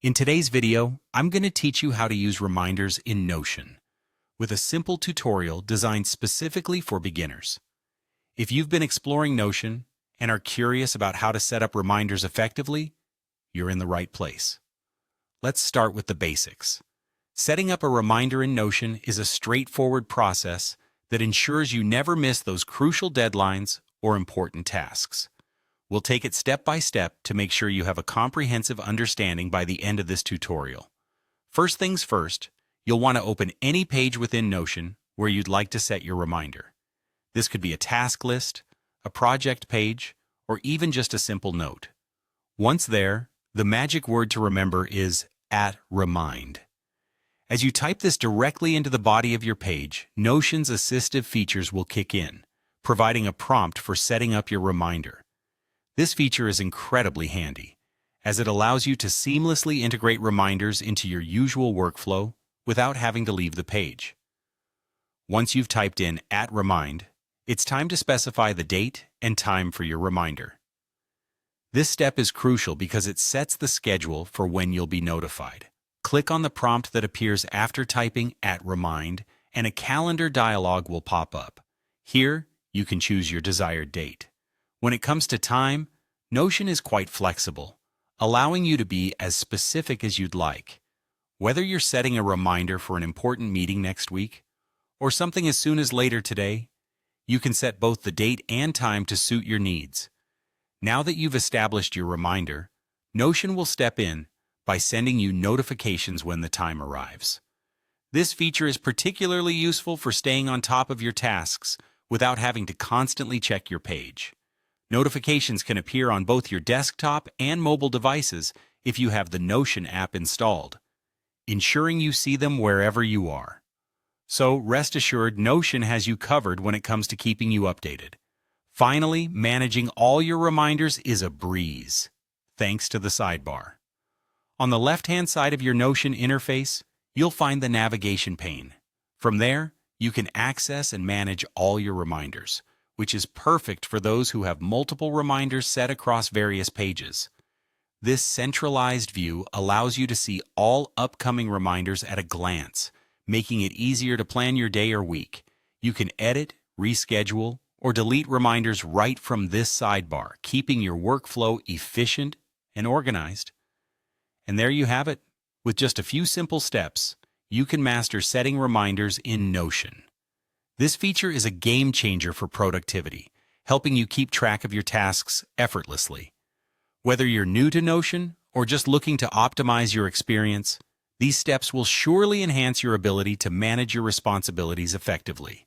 In today's video, I'm going to teach you how to use reminders in Notion with a simple tutorial designed specifically for beginners. If you've been exploring Notion and are curious about how to set up reminders effectively, you're in the right place. Let's start with the basics. Setting up a reminder in Notion is a straightforward process that ensures you never miss those crucial deadlines or important tasks. We'll take it step by step to make sure you have a comprehensive understanding by the end of this tutorial. First things first, you'll want to open any page within Notion where you'd like to set your reminder. This could be a task list, a project page, or even just a simple note. Once there, the magic word to remember is @remind. As you type this directly into the body of your page, Notion's assistive features will kick in, providing a prompt for setting up your reminder. This feature is incredibly handy, as it allows you to seamlessly integrate reminders into your usual workflow without having to leave the page. Once you've typed in @remind, it's time to specify the date and time for your reminder. This step is crucial because it sets the schedule for when you'll be notified. Click on the prompt that appears after typing @remind, and a calendar dialog will pop up. Here, you can choose your desired date. When it comes to time, Notion is quite flexible, allowing you to be as specific as you'd like. Whether you're setting a reminder for an important meeting next week, or something as soon as later today, you can set both the date and time to suit your needs. Now that you've established your reminder, Notion will step in by sending you notifications when the time arrives. This feature is particularly useful for staying on top of your tasks without having to constantly check your page. Notifications can appear on both your desktop and mobile devices if you have the Notion app installed, ensuring you see them wherever you are. So rest assured, Notion has you covered when it comes to keeping you updated. Finally, managing all your reminders is a breeze, thanks to the sidebar. On the left-hand side of your Notion interface, you'll find the navigation pane. From there, you can access and manage all your reminders, which is perfect for those who have multiple reminders set across various pages. This centralized view allows you to see all upcoming reminders at a glance, making it easier to plan your day or week. You can edit, reschedule, or delete reminders right from this sidebar, keeping your workflow efficient and organized. And there you have it. With just a few simple steps, you can master setting reminders in Notion. This feature is a game changer for productivity, helping you keep track of your tasks effortlessly. Whether you're new to Notion or just looking to optimize your experience, these steps will surely enhance your ability to manage your responsibilities effectively.